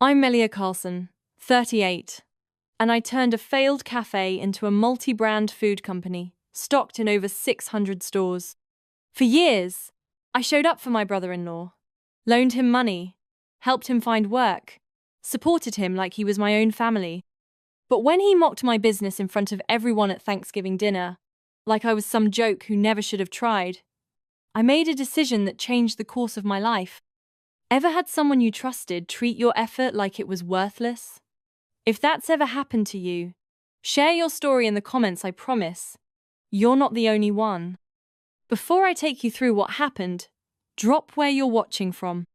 I'm Melia Carlson, 38, and I turned a failed cafe into a multi-brand food company, stocked in over 600 stores. For years, I showed up for my brother-in-law, loaned him money, helped him find work, supported him like he was my own family. But when he mocked my business in front of everyone at Thanksgiving dinner, like I was some joke who never should have tried, I made a decision that changed the course of my life. Ever had someone you trusted treat your effort like it was worthless? If that's ever happened to you, share your story in the comments, I promise. You're not the only one. Before I take you through what happened, drop where you're watching from.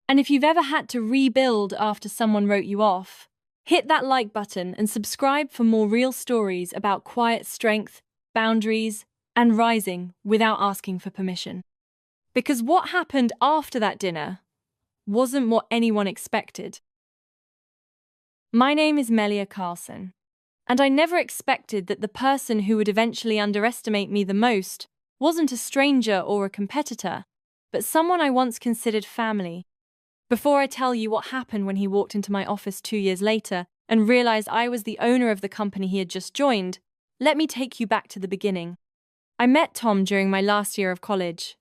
And if you've ever had to rebuild after someone wrote you off, hit that like button and subscribe for more real stories about quiet strength, boundaries, and rising without asking for permission. Because what happened after that dinner wasn't what anyone expected. My name is Melia Carlson, and I never expected that the person who would eventually underestimate me the most wasn't a stranger or a competitor, but someone I once considered family. Before I tell you what happened when he walked into my office 2 years later and realized I was the owner of the company he had just joined, let me take you back to the beginning. I met Tom during my last year of college.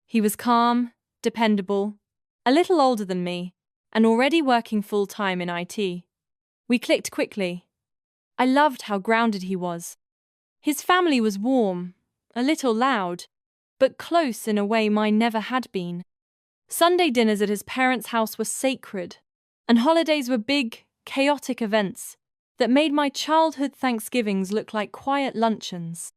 He was calm, dependable, a little older than me, and already working full-time in IT. We clicked quickly. I loved how grounded he was. His family was warm, a little loud, but close in a way mine never had been. Sunday dinners at his parents' house were sacred, and holidays were big, chaotic events that made my childhood Thanksgivings look like quiet luncheons.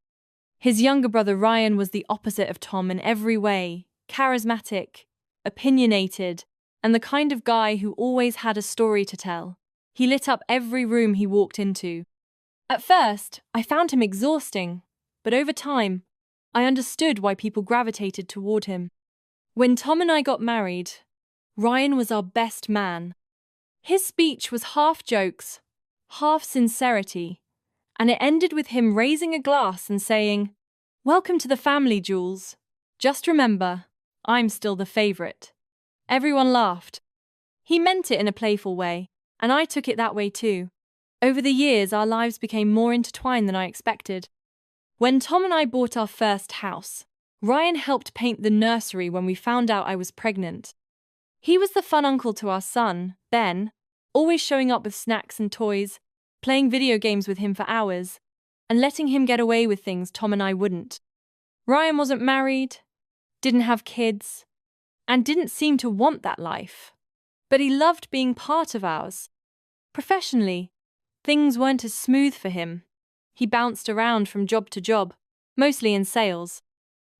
His younger brother Ryan was the opposite of Tom in every way, charismatic, opinionated, and the kind of guy who always had a story to tell. He lit up every room he walked into. At first, I found him exhausting, but over time, I understood why people gravitated toward him. When Tom and I got married, Ryan was our best man. His speech was half jokes, half sincerity, and it ended with him raising a glass and saying, "Welcome to the family, Jules. Just remember, I'm still the favorite." Everyone laughed. He meant it in a playful way, and I took it that way too. Over the years, our lives became more intertwined than I expected. When Tom and I bought our first house, Ryan helped paint the nursery when we found out I was pregnant. He was the fun uncle to our son, Ben, always showing up with snacks and toys, playing video games with him for hours, and letting him get away with things Tom and I wouldn't. Ryan wasn't married, didn't have kids, and didn't seem to want that life. But he loved being part of ours. Professionally, things weren't as smooth for him. He bounced around from job to job, mostly in sales.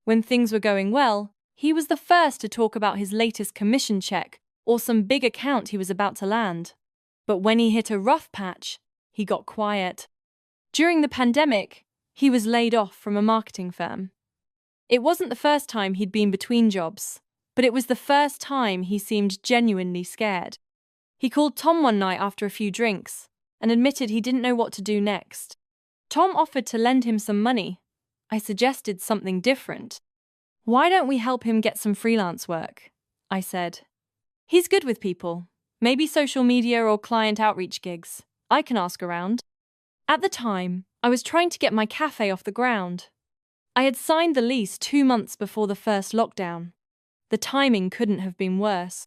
When things were going well, he was the first to talk about his latest commission check or some big account he was about to land. But when he hit a rough patch, he got quiet. During the pandemic, he was laid off from a marketing firm. It wasn't the first time he'd been between jobs, but it was the first time he seemed genuinely scared. He called Tom one night after a few drinks and admitted he didn't know what to do next. Tom offered to lend him some money. I suggested something different. "Why don't we help him get some freelance work?" I said. "He's good with people. Maybe social media or client outreach gigs. I can ask around." At the time, I was trying to get my cafe off the ground. I had signed the lease 2 months before the first lockdown. The timing couldn't have been worse.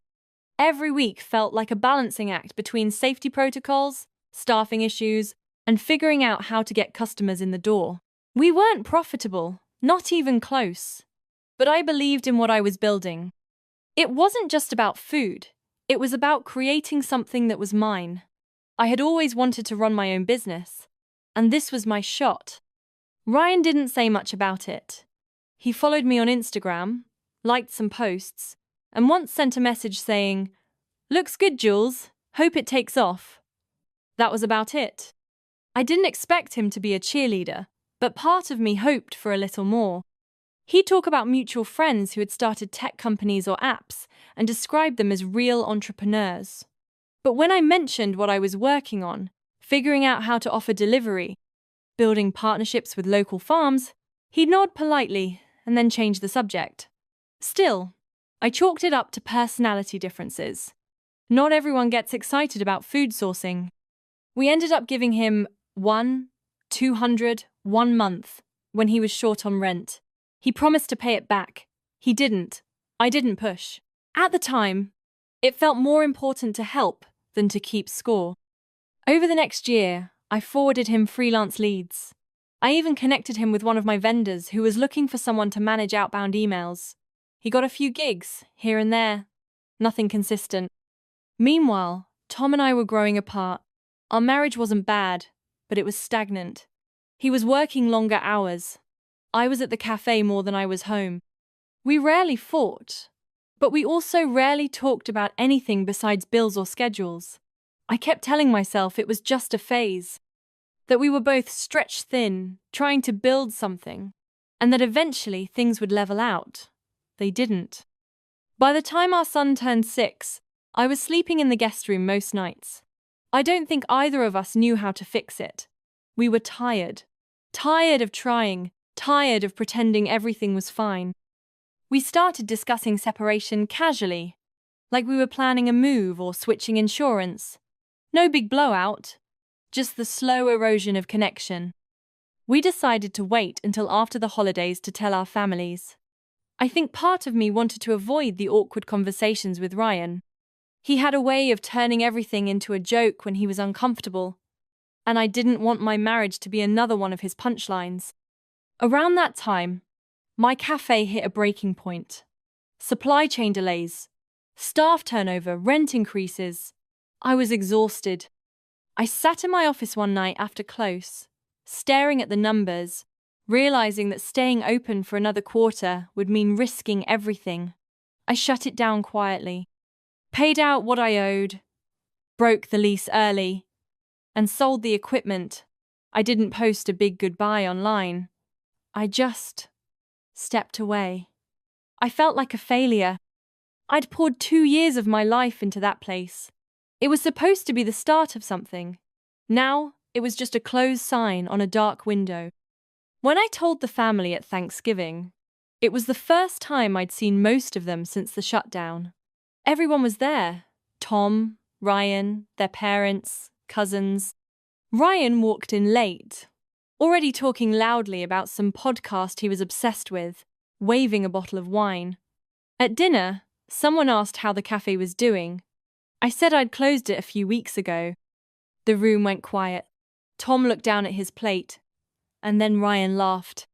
Every week felt like a balancing act between safety protocols, staffing issues, and figuring out how to get customers in the door. We weren't profitable, not even close. But I believed in what I was building. It wasn't just about food. It was about creating something that was mine. I had always wanted to run my own business, and this was my shot. Ryan didn't say much about it. He followed me on Instagram, liked some posts, and once sent a message saying, "Looks good, Jules. Hope it takes off." That was about it. I didn't expect him to be a cheerleader, but part of me hoped for a little more. He'd talk about mutual friends who had started tech companies or apps and described them as real entrepreneurs. But when I mentioned what I was working on, figuring out how to offer delivery, building partnerships with local farms, he'd nod politely and then change the subject. Still, I chalked it up to personality differences. Not everyone gets excited about food sourcing. We ended up giving him 200, 1 month when he was short on rent. He promised to pay it back. He didn't. I didn't push. At the time, it felt more important to help than to keep score. Over the next year, I forwarded him freelance leads. I even connected him with one of my vendors who was looking for someone to manage outbound emails. He got a few gigs, here and there. Nothing consistent. Meanwhile, Tom and I were growing apart. Our marriage wasn't bad, but it was stagnant. He was working longer hours. I was at the cafe more than I was home. We rarely fought, but we also rarely talked about anything besides bills or schedules. I kept telling myself it was just a phase, that we were both stretched thin, trying to build something, and that eventually things would level out. They didn't. By the time our son turned 6, I was sleeping in the guest room most nights. I don't think either of us knew how to fix it. We were tired. Tired of trying, tired of pretending everything was fine. We started discussing separation casually, like we were planning a move or switching insurance. No big blowout, just the slow erosion of connection. We decided to wait until after the holidays to tell our families. I think part of me wanted to avoid the awkward conversations with Ryan. He had a way of turning everything into a joke when he was uncomfortable, and I didn't want my marriage to be another one of his punchlines. Around that time, my cafe hit a breaking point. Supply chain delays, staff turnover, rent increases. I was exhausted. I sat in my office one night after close, staring at the numbers, realizing that staying open for another quarter would mean risking everything. I shut it down quietly, paid out what I owed, broke the lease early, and sold the equipment. I didn't post a big goodbye online. I just stepped away. I felt like a failure. I'd poured 2 years of my life into that place. It was supposed to be the start of something. Now, it was just a closed sign on a dark window. When I told the family at Thanksgiving, it was the first time I'd seen most of them since the shutdown. Everyone was there. Tom, Ryan, their parents, cousins. Ryan walked in late, already talking loudly about some podcast he was obsessed with, waving a bottle of wine. At dinner, someone asked how the cafe was doing. I said I'd closed it a few weeks ago. The room went quiet. Tom looked down at his plate, and then Ryan laughed.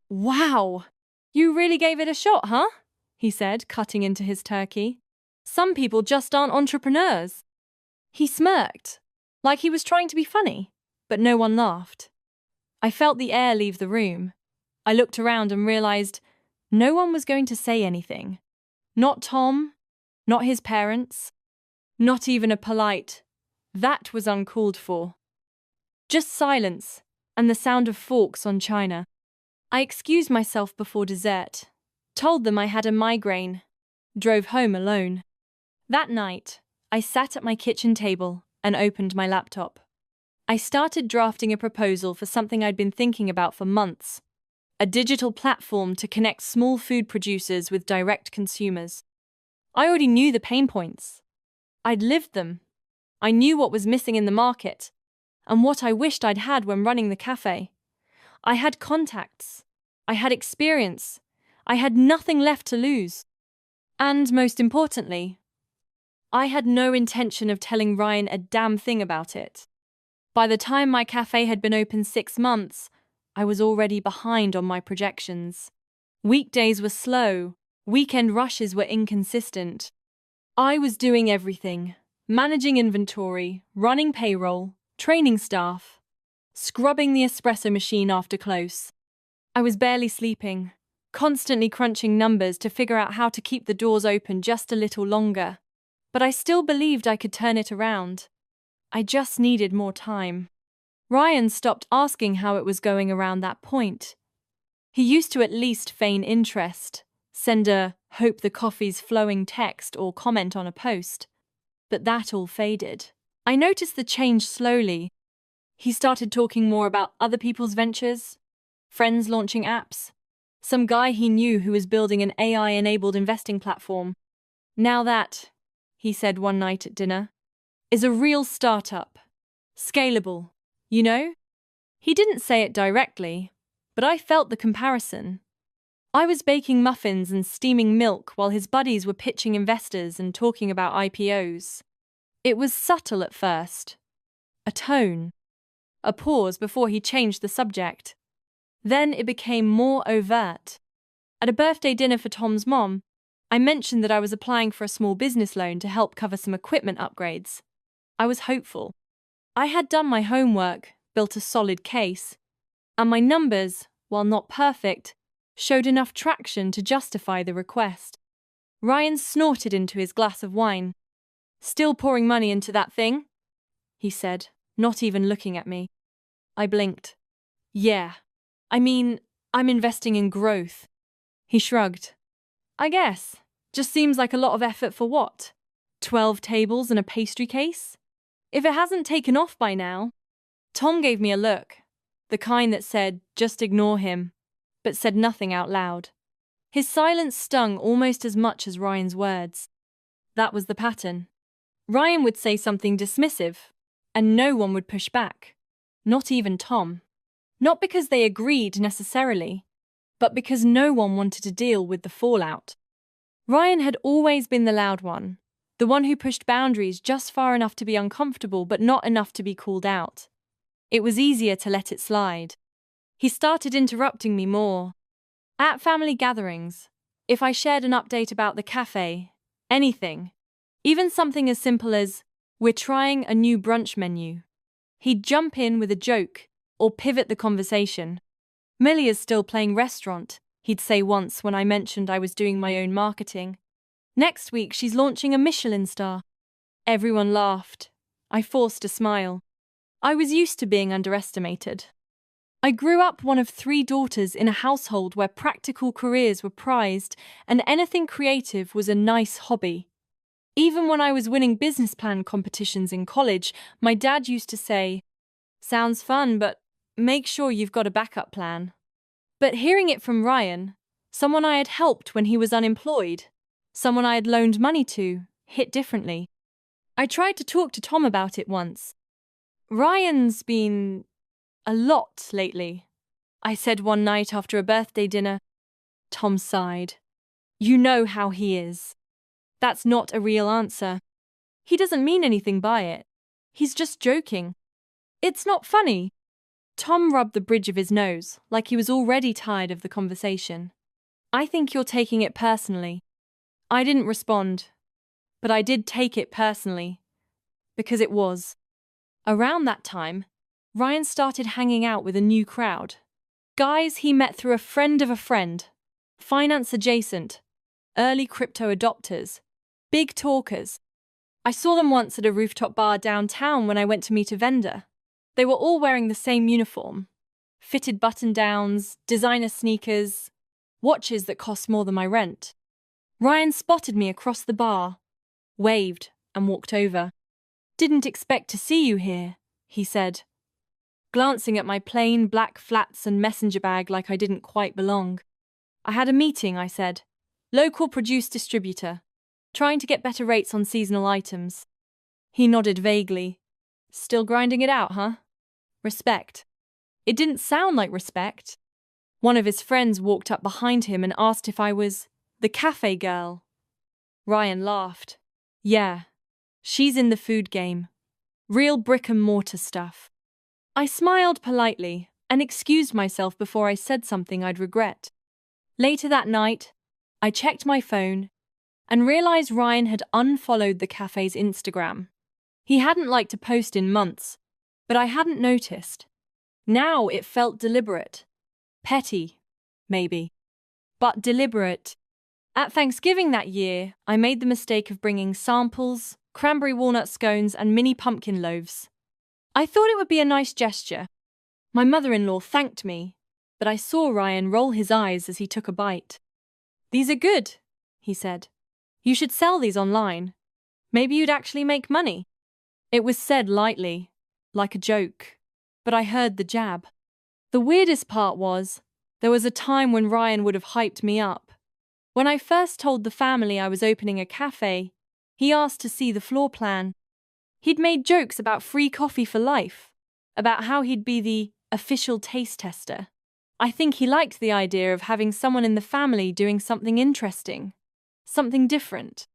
"Wow, you really gave it a shot, huh?" he said, cutting into his turkey. "Some people just aren't entrepreneurs." He smirked, like he was trying to be funny, but no one laughed. I felt the air leave the room. I looked around and realized no one was going to say anything. Not Tom, not his parents, not even a polite, "That was uncalled for." Just silence and the sound of forks on china. I excused myself before dessert, told them I had a migraine, drove home alone. That night, I sat at my kitchen table and opened my laptop. I started drafting a proposal for something I'd been thinking about for months. A digital platform to connect small food producers with direct consumers. I already knew the pain points. I'd lived them. I knew what was missing in the market, and what I wished I'd had when running the cafe. I had contacts. I had experience. I had nothing left to lose. And most importantly, I had no intention of telling Ryan a damn thing about it. By the time my cafe had been open 6 months, I was already behind on my projections. Weekdays were slow. Weekend rushes were inconsistent. I was doing everything. Managing inventory, running payroll, training staff, scrubbing the espresso machine after close. I was barely sleeping, constantly crunching numbers to figure out how to keep the doors open just a little longer. But I still believed I could turn it around. I just needed more time. Ryan stopped asking how it was going around that point. He used to at least feign interest, send a "hope the coffee's flowing" text or comment on a post. But that all faded. I noticed the change slowly. He started talking more about other people's ventures, friends launching apps, some guy he knew who was building an AI-enabled investing platform. Now that he said one night at dinner, is a real startup. Scalable, you know? He didn't say it directly, but I felt the comparison. I was baking muffins and steaming milk while his buddies were pitching investors and talking about IPOs. It was subtle at first. A tone. A pause before he changed the subject. Then it became more overt. At a birthday dinner for Tom's mom, I mentioned that I was applying for a small business loan to help cover some equipment upgrades. I was hopeful. I had done my homework, built a solid case, and my numbers, while not perfect, showed enough traction to justify the request. Ryan snorted into his glass of wine. "Still pouring money into that thing?" he said, not even looking at me. I blinked. "Yeah. I mean, I'm investing in growth." He shrugged. "I guess. Just seems like a lot of effort for what? 12 tables and a pastry case? If it hasn't taken off by now." Tom gave me a look, the kind that said, "Just ignore him," but said nothing out loud. His silence stung almost as much as Ryan's words. That was the pattern. Ryan would say something dismissive, and no one would push back. Not even Tom. Not because they agreed necessarily, but because no one wanted to deal with the fallout. Ryan had always been the loud one, the one who pushed boundaries just far enough to be uncomfortable but not enough to be called out. It was easier to let it slide. He started interrupting me more. At family gatherings, if I shared an update about the cafe, anything, even something as simple as, "We're trying a new brunch menu," he'd jump in with a joke or pivot the conversation. "Millia's still playing restaurant," he'd say once when I mentioned I was doing my own marketing. "Next week she's launching a Michelin star." Everyone laughed. I forced a smile. I was used to being underestimated. I grew up one of 3 daughters in a household where practical careers were prized and anything creative was a nice hobby. Even when I was winning business plan competitions in college, my dad used to say, "Sounds fun, but make sure you've got a backup plan." But hearing it from Ryan, someone I had helped when he was unemployed, someone I had loaned money to, hit differently. I tried to talk to Tom about it once. "Ryan's been a lot lately," I said one night after a birthday dinner. Tom sighed. "You know how he is. That's not a real answer. He doesn't mean anything by it. He's just joking. It's not funny." Tom rubbed the bridge of his nose, like he was already tired of the conversation. "I think you're taking it personally." I didn't respond, but I did take it personally, because it was. Around that time, Ryan started hanging out with a new crowd. Guys he met through a friend of a friend, finance adjacent, early crypto adopters, big talkers. I saw them once at a rooftop bar downtown when I went to meet a vendor. They were all wearing the same uniform. Fitted button-downs, designer sneakers, watches that cost more than my rent. Ryan spotted me across the bar, waved, and walked over. "Didn't expect to see you here," he said, glancing at my plain black flats and messenger bag like I didn't quite belong. "I had a meeting," I said. "Local produce distributor. Trying to get better rates on seasonal items." He nodded vaguely. "Still grinding it out, huh?" Respect. It didn't sound like respect. One of his friends walked up behind him and asked if I was the cafe girl. Ryan laughed. "Yeah, she's in the food game. Real brick and mortar stuff." I smiled politely and excused myself before I said something I'd regret. Later that night, I checked my phone and realized Ryan had unfollowed the cafe's Instagram. He hadn't liked a post in months, but I hadn't noticed. Now it felt deliberate. Petty, maybe, but deliberate. At Thanksgiving that year, I made the mistake of bringing samples, cranberry walnut scones, and mini pumpkin loaves. I thought it would be a nice gesture. My mother-in-law thanked me, but I saw Ryan roll his eyes as he took a bite. "These are good," he said. "You should sell these online. Maybe you'd actually make money." It was said lightly, like a joke, but I heard the jab. The weirdest part was, there was a time when Ryan would have hyped me up. When I first told the family I was opening a cafe, He asked to see the floor plan. He'd made jokes about free coffee for life, about how he'd be the official taste tester. I think he liked the idea of having someone in the family doing something interesting, something different.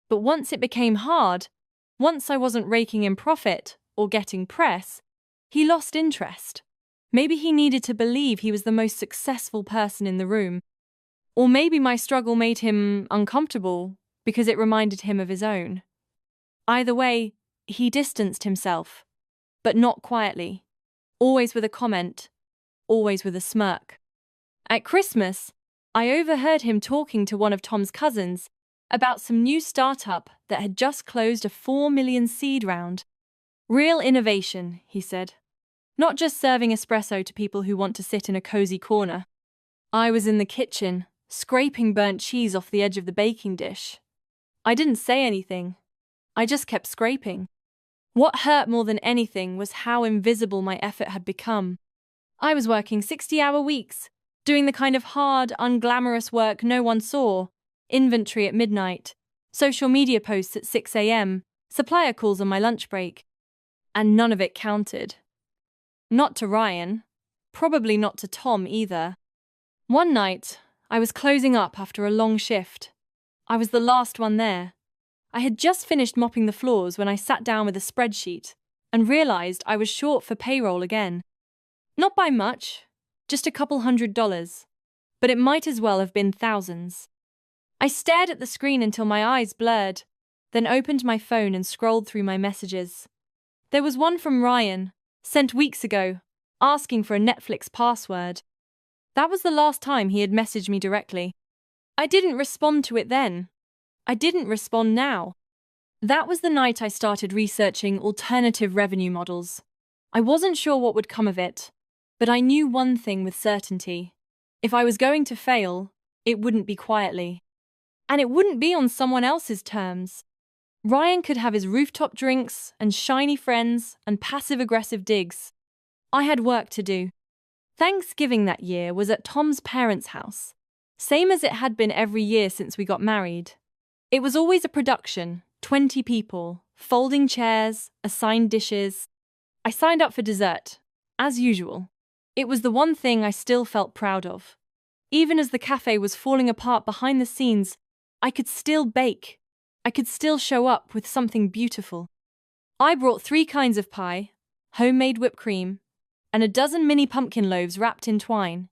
But once it became hard, once I wasn't raking in profit or getting press, he lost interest. Maybe he needed to believe he was the most successful person in the room. Or maybe my struggle made him uncomfortable because it reminded him of his own. Either way, he distanced himself, but not quietly, always with a comment, always with a smirk. At Christmas, I overheard him talking to one of Tom's cousins about some new startup that had just closed a 4 million seed round. Real innovation, he said. Not just serving espresso to people who want to sit in a cozy corner. I was in the kitchen, scraping burnt cheese off the edge of the baking dish. I didn't say anything. I just kept scraping. What hurt more than anything was how invisible my effort had become. I was working 60-hour weeks, doing the kind of hard, unglamorous work no one saw. Inventory at midnight, social media posts at 6 a.m, supplier calls on my lunch break. And none of it counted. Not to Ryan, probably not to Tom either. One night, I was closing up after a long shift. I was the last one there. I had just finished mopping the floors when I sat down with a spreadsheet and realized I was short for payroll again. Not by much, just a couple $100, but it might as well have been thousands. I stared at the screen until my eyes blurred, then opened my phone and scrolled through my messages. There was one from Ryan, sent weeks ago, asking for a Netflix password. That was the last time he had messaged me directly. I didn't respond to it then. I didn't respond now. That was the night I started researching alternative revenue models. I wasn't sure what would come of it, but I knew one thing with certainty. If I was going to fail, it wouldn't be quietly. And it wouldn't be on someone else's terms. Ryan could have his rooftop drinks and shiny friends and passive-aggressive digs. I had work to do. Thanksgiving that year was at Tom's parents' house, same as it had been every year since we got married. It was always a production, 20 people, folding chairs, assigned dishes. I signed up for dessert, as usual. It was the one thing I still felt proud of. Even as the cafe was falling apart behind the scenes, I could still bake. I could still show up with something beautiful. I brought 3 kinds of pie, homemade whipped cream, and a dozen mini pumpkin loaves wrapped in twine,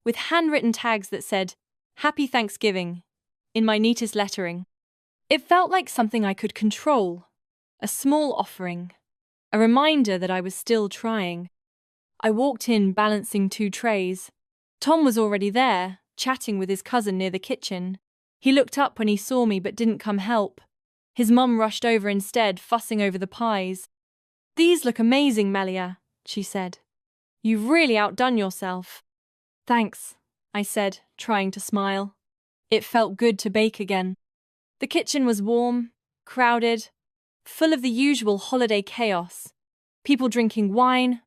with handwritten tags that said, "Happy Thanksgiving," in my neatest lettering. It felt like something I could control, a small offering, a reminder that I was still trying. I walked in balancing 2 trays. Tom was already there, chatting with his cousin near the kitchen. He looked up when he saw me but didn't come help. His mum rushed over instead, fussing over the pies. "These look amazing, Melia," she said. "You've really outdone yourself." "Thanks," I said, trying to smile. It felt good to bake again. The kitchen was warm, crowded, full of the usual holiday chaos. People drinking wine,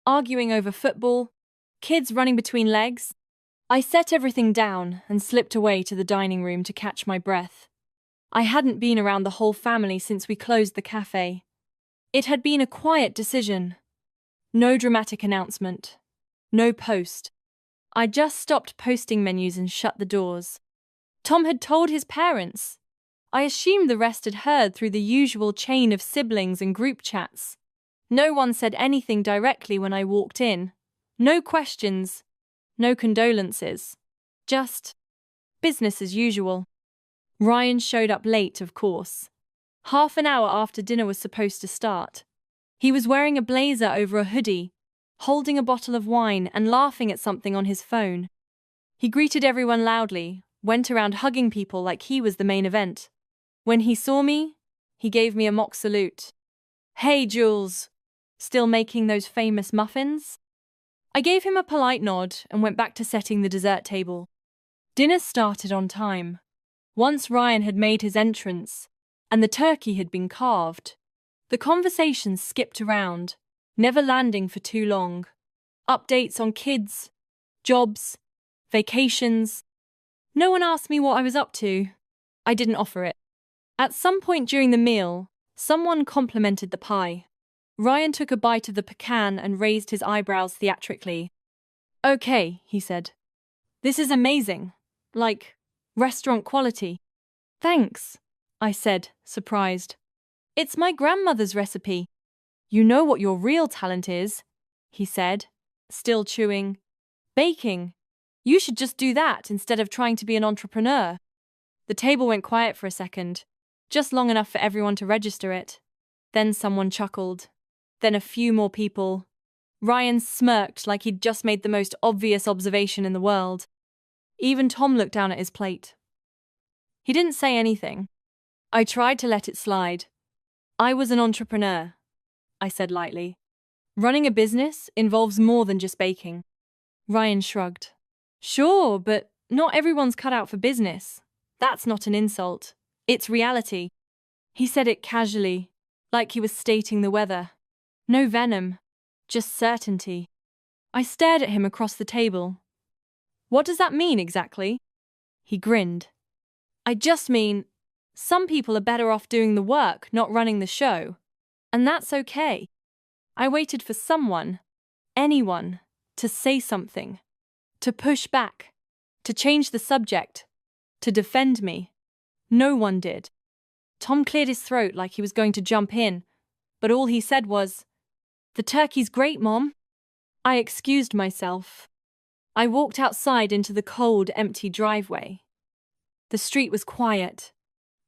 arguing over football, kids running between legs. I set everything down and slipped away to the dining room to catch my breath. I hadn't been around the whole family since we closed the cafe. It had been a quiet decision. No dramatic announcement. No post. I just stopped posting menus and shut the doors. Tom had told his parents. I assumed the rest had heard through the usual chain of siblings and group chats. No one said anything directly when I walked in. No questions. No condolences. Just business as usual. Ryan showed up late, of course. Half an hour after dinner was supposed to start. He was wearing a blazer over a hoodie, holding a bottle of wine and laughing at something on his phone. He greeted everyone loudly, went around hugging people like he was the main event. When he saw me, he gave me a mock salute. "Hey, Jules, still making those famous muffins?" I gave him a polite nod and went back to setting the dessert table. Dinner started on time. Once Ryan had made his entrance, and the turkey had been carved, the conversation skipped around, never landing for too long. Updates on kids, jobs, vacations. No one asked me what I was up to. I didn't offer it. At some point during the meal, someone complimented the pie. Ryan took a bite of the pecan and raised his eyebrows theatrically. "Okay," he said. "This is amazing. Like, restaurant quality." "Thanks," I said, surprised. "It's my grandmother's recipe." "You know what your real talent is," he said, still chewing. "Baking. You should just do that instead of trying to be an entrepreneur." The table went quiet for a second, just long enough for everyone to register it. Then someone chuckled. Then a few more people. Ryan smirked like he'd just made the most obvious observation in the world. Even Tom looked down at his plate. He didn't say anything. I tried to let it slide. "I was an entrepreneur," I said lightly. "Running a business involves more than just baking." Ryan shrugged. "Sure, but not everyone's cut out for business. That's not an insult. It's reality." He said it casually, like he was stating the weather. No venom, just certainty. I stared at him across the table. "What does that mean exactly?" He grinned. "I just mean, some people are better off doing the work, not running the show. And that's okay." I waited for someone, anyone, to say something, to push back, to change the subject, to defend me. No one did. Tom cleared his throat like he was going to jump in, but all he said was, "The turkey's great, Mom." I excused myself. I walked outside into the cold, empty driveway. The street was quiet.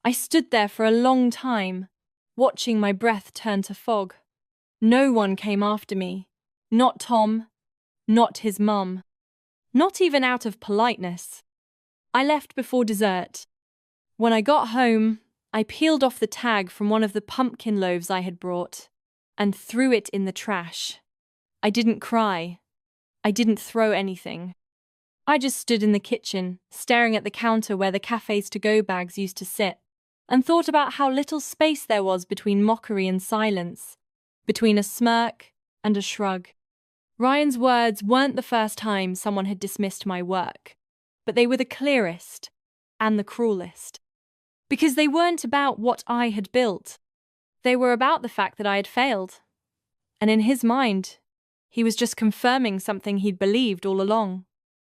I stood there for a long time, watching my breath turn to fog. No one came after me. Not Tom. Not his mum. Not even out of politeness. I left before dessert. When I got home, I peeled off the tag from one of the pumpkin loaves I had brought and threw it in the trash. I didn't cry. I didn't throw anything. I just stood in the kitchen, staring at the counter where the cafe's to-go bags used to sit, and thought about how little space there was between mockery and silence, between a smirk and a shrug. Ryan's words weren't the first time someone had dismissed my work, but they were the clearest and the cruelest. Because they weren't about what I had built. They were about the fact that I had failed. And in his mind, he was just confirming something he'd believed all along.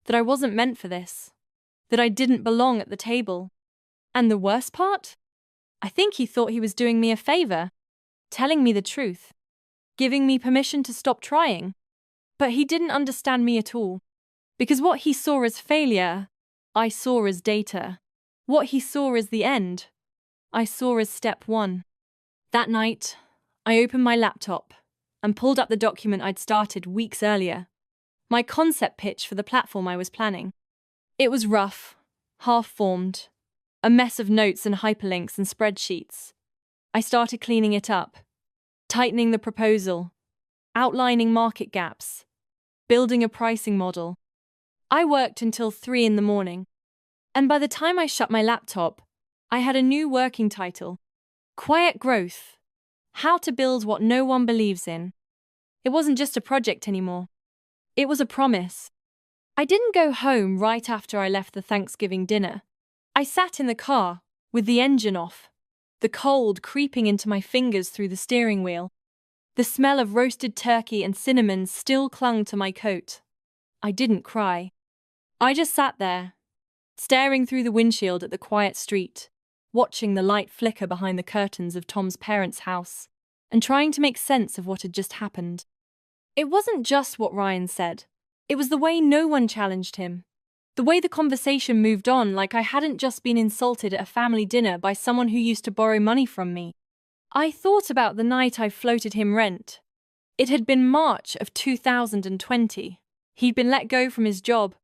That I wasn't meant for this. That I didn't belong at the table. And the worst part? I think he thought he was doing me a favor, telling me the truth, giving me permission to stop trying. But he didn't understand me at all. Because what he saw as failure, I saw as data. What he saw as the end, I saw as step one. That night, I opened my laptop and pulled up the document I'd started weeks earlier. My concept pitch for the platform I was planning. It was rough, half-formed, a mess of notes and hyperlinks and spreadsheets. I started cleaning it up, tightening the proposal, outlining market gaps, building a pricing model. I worked until 3 a.m, and by the time I shut my laptop, I had a new working title. Quiet Growth. How to build what no one believes in. It wasn't just a project anymore. It was a promise. I didn't go home right after I left the Thanksgiving dinner. I sat in the car, with the engine off, the cold creeping into my fingers through the steering wheel. The smell of roasted turkey and cinnamon still clung to my coat. I didn't cry. I just sat there, staring through the windshield at the quiet street, watching the light flicker behind the curtains of Tom's parents' house, and trying to make sense of what had just happened. It wasn't just what Ryan said. It was the way no one challenged him. The way the conversation moved on like I hadn't just been insulted at a family dinner by someone who used to borrow money from me. I thought about the night I floated him rent. It had been March of 2020. He'd been let go from his job,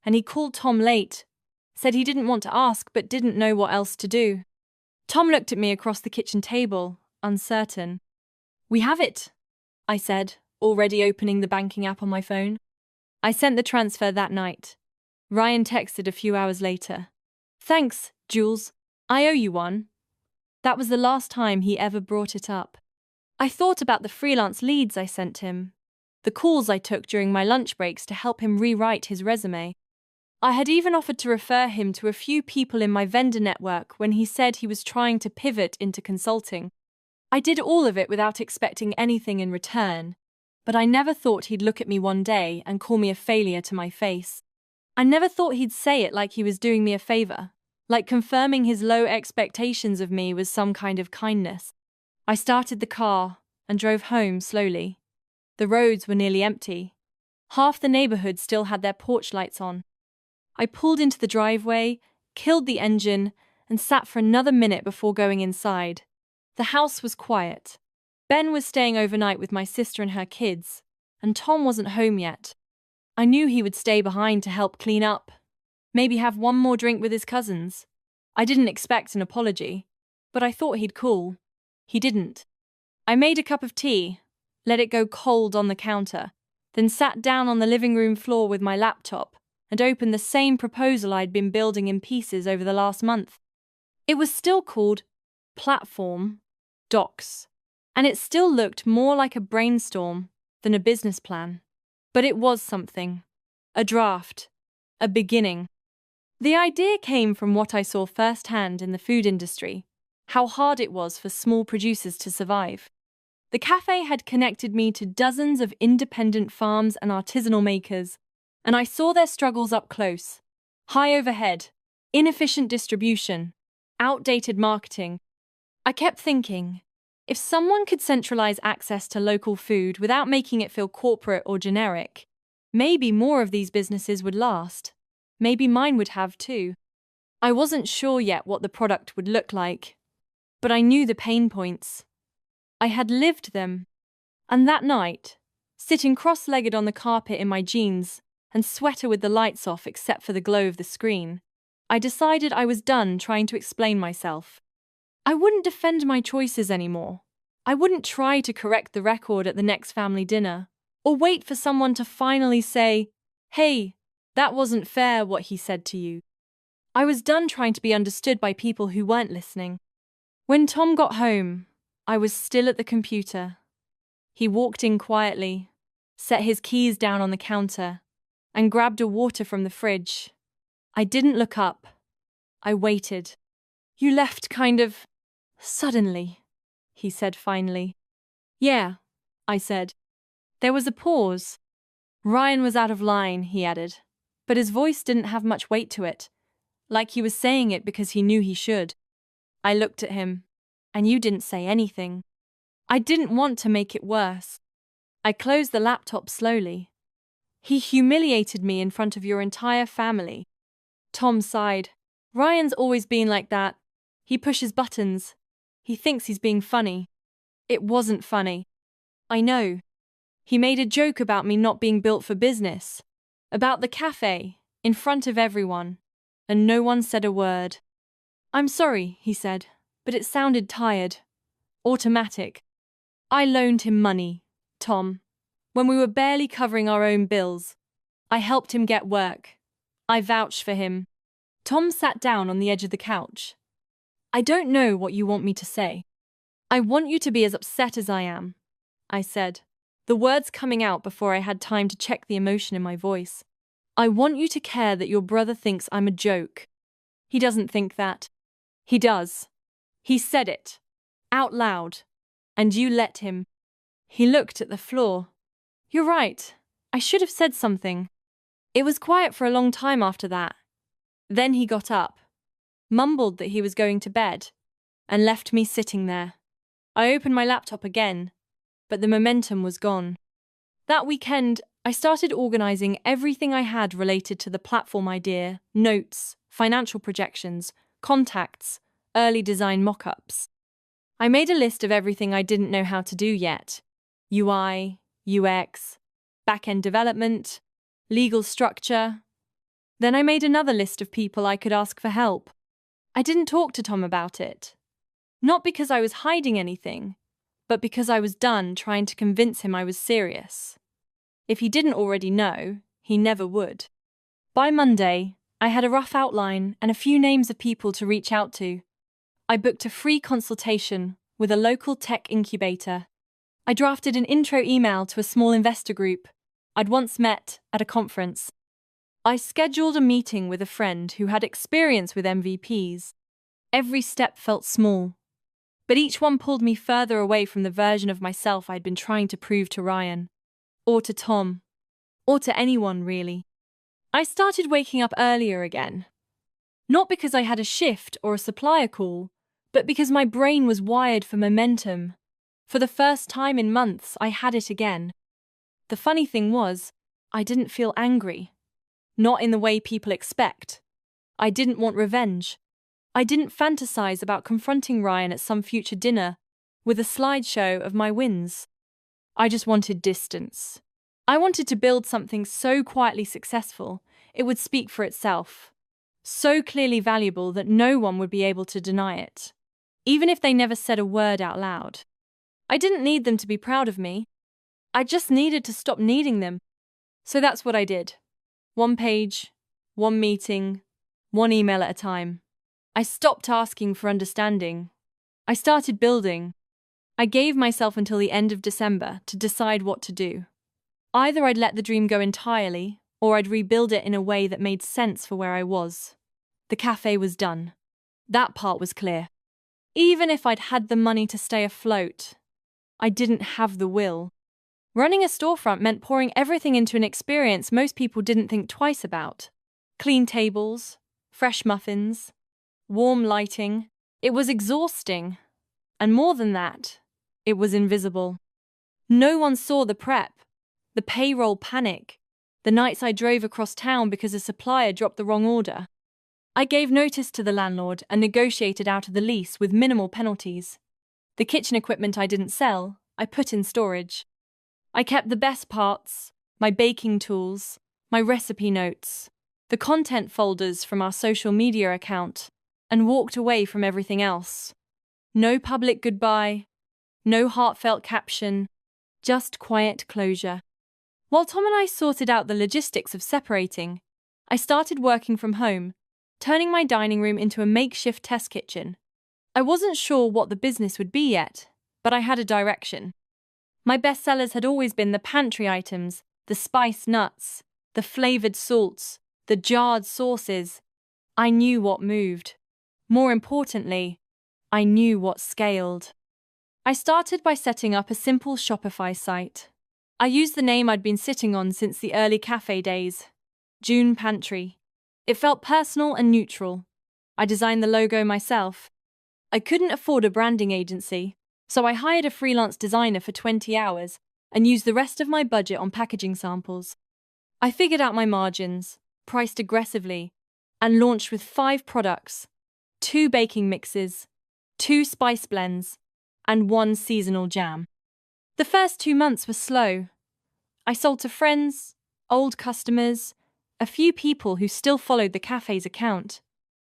and he called Tom late, said he didn't want to ask but didn't know what else to do. Tom looked at me across the kitchen table, uncertain. "We have it," I said, already opening the banking app on my phone. I sent the transfer that night. Ryan texted a few hours later. "Thanks, Jules. I owe you one." That was the last time he ever brought it up. I thought about the freelance leads I sent him, the calls I took during my lunch breaks to help him rewrite his resume. I had even offered to refer him to a few people in my vendor network when he said he was trying to pivot into consulting. I did all of it without expecting anything in return, but I never thought he'd look at me one day and call me a failure to my face. I never thought he'd say it like he was doing me a favor, like confirming his low expectations of me was some kind of kindness. I started the car and drove home slowly. The roads were nearly empty. Half the neighborhood still had their porch lights on. I pulled into the driveway, killed the engine, and sat for another minute before going inside. The house was quiet. Ben was staying overnight with my sister and her kids, and Tom wasn't home yet. I knew he would stay behind to help clean up, maybe have one more drink with his cousins. I didn't expect an apology, but I thought he'd cool. He didn't. I made a cup of tea, let it go cold on the counter, then sat down on the living room floor with my laptop and opened the same proposal I'd been building in pieces over the last month. It was still called Platform Docs, and it still looked more like a brainstorm than a business plan. But it was something. A draft. A beginning. The idea came from what I saw firsthand in the food industry, how hard it was for small producers to survive. The cafe had connected me to dozens of independent farms and artisanal makers, and I saw their struggles up close. High overhead, inefficient distribution, outdated marketing. I kept thinking, if someone could centralize access to local food without making it feel corporate or generic, maybe more of these businesses would last. Maybe mine would have too. I wasn't sure yet what the product would look like, but I knew the pain points. I had lived them. And that night, sitting cross-legged on the carpet in my jeans and sweater with the lights off except for the glow of the screen, I decided I was done trying to explain myself. I wouldn't defend my choices anymore. I wouldn't try to correct the record at the next family dinner, or wait for someone to finally say, "Hey, that wasn't fair what he said to you." I was done trying to be understood by people who weren't listening. When Tom got home, I was still at the computer. He walked in quietly, set his keys down on the counter, and grabbed a water from the fridge. I didn't look up. I waited. "You left kind of suddenly," he said finally. "Yeah," I said. There was a pause. "Ryan was out of line," he added, but his voice didn't have much weight to it, like he was saying it because he knew he should. I looked at him, and you didn't say anything. I didn't want to make it worse. I closed the laptop slowly. "He humiliated me in front of your entire family." Tom sighed. "Ryan's always been like that. He pushes buttons. He thinks he's being funny." It wasn't funny. I know. He made a joke about me not being built for business, about the cafe, in front of everyone, and no one said a word. "I'm sorry," he said, but it sounded tired. Automatic. "I loaned him money, Tom, when we were barely covering our own bills. I helped him get work. I vouched for him." Tom sat down on the edge of the couch. "I don't know what you want me to say." "I want you to be as upset as I am," I said, the words coming out before I had time to check the emotion in my voice. "I want you to care that your brother thinks I'm a joke. He doesn't think that. He does. He said it. Out loud. And you let him." He looked at the floor. "You're right. I should have said something." It was quiet for a long time after that. Then he got up, mumbled that he was going to bed, and left me sitting there. I opened my laptop again, but the momentum was gone. That weekend, I started organizing everything I had related to the platform idea: notes, financial projections, contacts, early design mock-ups. I made a list of everything I didn't know how to do yet: UI, UX, back-end development, legal structure. Then I made another list of people I could ask for help. I didn't talk to Tom about it. Not because I was hiding anything, but because I was done trying to convince him I was serious. If he didn't already know, he never would. By Monday, I had a rough outline and a few names of people to reach out to. I booked a free consultation with a local tech incubator. I drafted an intro email to a small investor group I'd once met at a conference. I scheduled a meeting with a friend who had experience with MVPs. Every step felt small, but each one pulled me further away from the version of myself I'd been trying to prove to Ryan, or to Tom, or to anyone really. I started waking up earlier again. Not because I had a shift or a supplier call, but because my brain was wired for momentum. For the first time in months, I had it again. The funny thing was, I didn't feel angry. Not in the way people expect. I didn't want revenge. I didn't fantasize about confronting Ryan at some future dinner with a slideshow of my wins. I just wanted distance. I wanted to build something so quietly successful, it would speak for itself. So clearly valuable that no one would be able to deny it, even if they never said a word out loud. I didn't need them to be proud of me. I just needed to stop needing them. So that's what I did. One page, one meeting, one email at a time. I stopped asking for understanding. I started building. I gave myself until the end of December to decide what to do. Either I'd let the dream go entirely, or I'd rebuild it in a way that made sense for where I was. The cafe was done. That part was clear. Even if I'd had the money to stay afloat, I didn't have the will. Running a storefront meant pouring everything into an experience most people didn't think twice about. Clean tables, fresh muffins, warm lighting. It was exhausting. And more than that, it was invisible. No one saw the prep, the payroll panic, the nights I drove across town because a supplier dropped the wrong order. I gave notice to the landlord and negotiated out of the lease with minimal penalties. The kitchen equipment I didn't sell, I put in storage. I kept the best parts, my baking tools, my recipe notes, the content folders from our social media account, and walked away from everything else. No public goodbye, no heartfelt caption, just quiet closure. While Tom and I sorted out the logistics of separating, I started working from home, turning my dining room into a makeshift test kitchen. I wasn't sure what the business would be yet, but I had a direction. My best sellers had always been the pantry items, the spiced nuts, the flavored salts, the jarred sauces. I knew what moved. More importantly, I knew what scaled. I started by setting up a simple Shopify site. I used the name I'd been sitting on since the early cafe days, June Pantry. It felt personal and neutral. I designed the logo myself. I couldn't afford a branding agency, so I hired a freelance designer for 20 hours and used the rest of my budget on packaging samples. I figured out my margins, priced aggressively, and launched with 5 products, 2 baking mixes, 2 spice blends, and 1 seasonal jam. The first 2 months were slow. I sold to friends, old customers, a few people who still followed the cafe's account.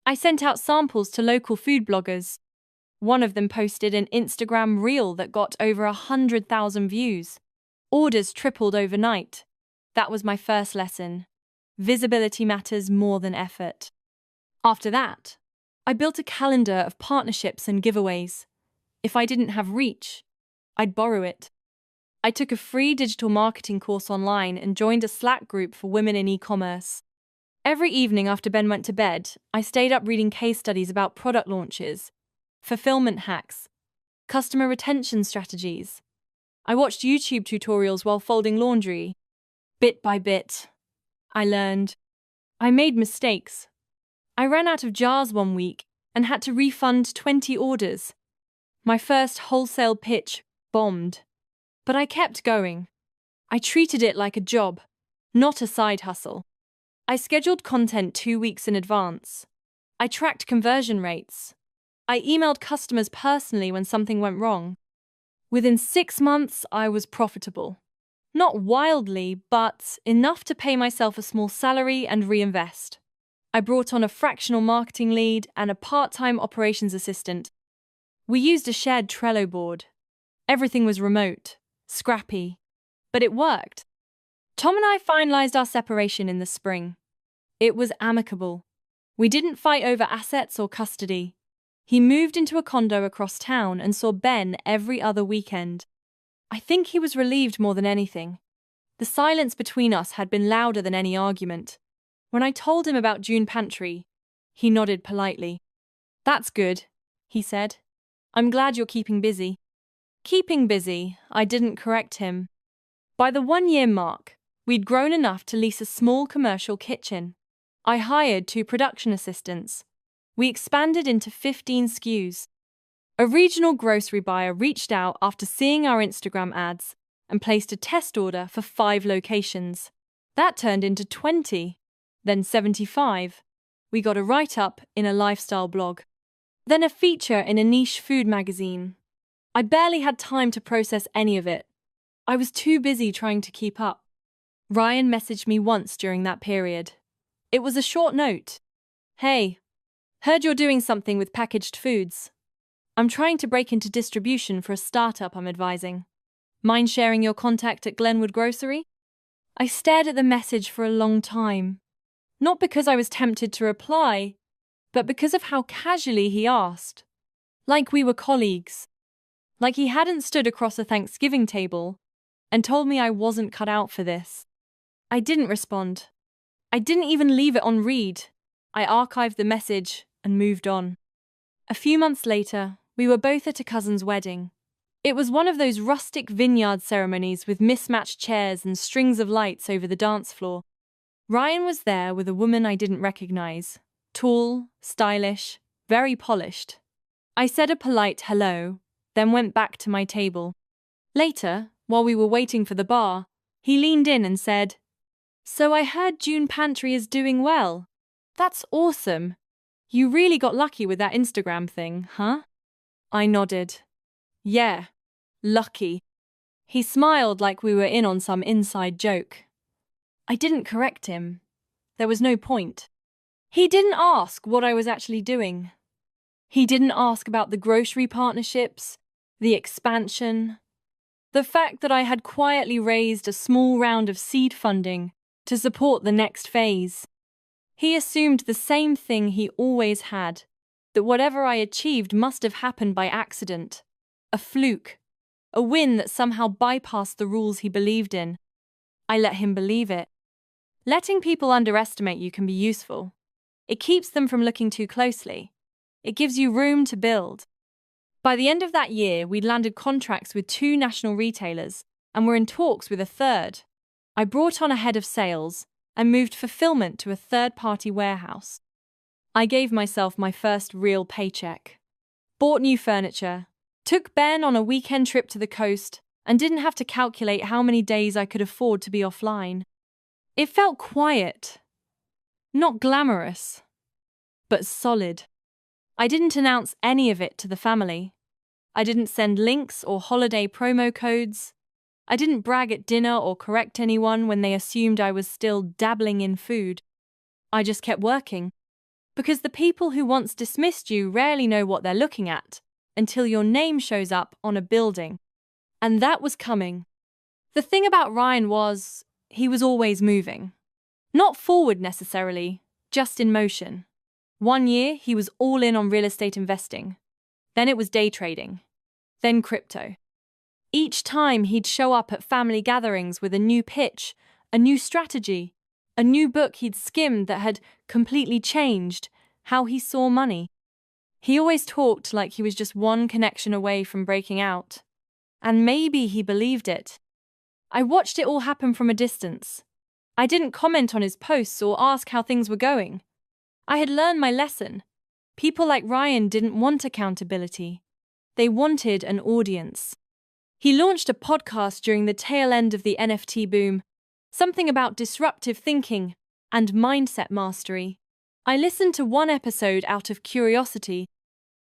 I sent out samples to local food bloggers. One of them posted an Instagram reel that got over 100,000 views. Orders tripled overnight. That was my first lesson. Visibility matters more than effort. After that, I built a calendar of partnerships and giveaways. If I didn't have reach, I'd borrow it. I took a free digital marketing course online and joined a Slack group for women in e-commerce. Every evening after Ben went to bed, I stayed up reading case studies about product launches, fulfillment hacks, customer retention strategies. I watched YouTube tutorials while folding laundry. Bit by bit, I learned. I made mistakes. I ran out of jars one week and had to refund 20 orders. My first wholesale pitch bombed. But I kept going. I treated it like a job, not a side hustle. I scheduled content 2 weeks in advance. I tracked conversion rates. I emailed customers personally when something went wrong. Within 6 months, I was profitable. Not wildly, but enough to pay myself a small salary and reinvest. I brought on a fractional marketing lead and a part-time operations assistant. We used a shared Trello board. Everything was remote, scrappy, but it worked. Tom and I finalized our separation in the spring. It was amicable. We didn't fight over assets or custody. He moved into a condo across town and saw Ben every other weekend. I think he was relieved more than anything. The silence between us had been louder than any argument. When I told him about June Pantry, he nodded politely. "That's good," he said. "I'm glad you're keeping busy." Keeping busy, I didn't correct him. By the 1-year mark, we'd grown enough to lease a small commercial kitchen. I hired 2 production assistants. We expanded into 15 SKUs. A regional grocery buyer reached out after seeing our Instagram ads and placed a test order for 5 locations. That turned into 20, then 75. We got a write-up in a lifestyle blog, then a feature in a niche food magazine. I barely had time to process any of it. I was too busy trying to keep up. Ryan messaged me once during that period. It was a short note. "Hey, heard you're doing something with packaged foods. I'm trying to break into distribution for a startup I'm advising. Mind sharing your contact at Glenwood Grocery?" I stared at the message for a long time. Not because I was tempted to reply, but because of how casually he asked. Like we were colleagues. Like he hadn't stood across a Thanksgiving table and told me I wasn't cut out for this. I didn't respond. I didn't even leave it on read. I archived the message and moved on. A few months later, we were both at a cousin's wedding. It was one of those rustic vineyard ceremonies with mismatched chairs and strings of lights over the dance floor. Ryan was there with a woman I didn't recognize. Tall, stylish, very polished. I said a polite hello, then went back to my table. Later, while we were waiting for the bar, he leaned in and said, "So I heard June Pantry is doing well. That's awesome. You really got lucky with that Instagram thing, huh?" I nodded. "Yeah, lucky." He smiled like we were in on some inside joke. I didn't correct him. There was no point. He didn't ask what I was actually doing. He didn't ask about the grocery partnerships, the expansion, the fact that I had quietly raised a small round of seed funding to support the next phase. He assumed the same thing he always had, that whatever I achieved must have happened by accident, a fluke, a win that somehow bypassed the rules he believed in. I let him believe it. Letting people underestimate you can be useful. It keeps them from looking too closely. It gives you room to build. By the end of that year, we'd landed contracts with 2 national retailers and were in talks with a third. I brought on a head of sales and moved fulfillment to a third-party warehouse. I gave myself my first real paycheck. Bought new furniture, took Ben on a weekend trip to the coast, and didn't have to calculate how many days I could afford to be offline. It felt quiet. Not glamorous, but solid. I didn't announce any of it to the family. I didn't send links or holiday promo codes. I didn't brag at dinner or correct anyone when they assumed I was still dabbling in food. I just kept working. Because the people who once dismissed you rarely know what they're looking at until your name shows up on a building. And that was coming. The thing about Ryan was, he was always moving. Not forward necessarily, just in motion. 1 year, he was all in on real estate investing. Then it was day trading. Then crypto. Each time he'd show up at family gatherings with a new pitch, a new strategy, a new book he'd skimmed that had completely changed how he saw money. He always talked like he was just one connection away from breaking out. And maybe he believed it. I watched it all happen from a distance. I didn't comment on his posts or ask how things were going. I had learned my lesson. People like Ryan didn't want accountability. They wanted an audience. He launched a podcast during the tail end of the NFT boom, something about disruptive thinking and mindset mastery. I listened to one episode out of curiosity.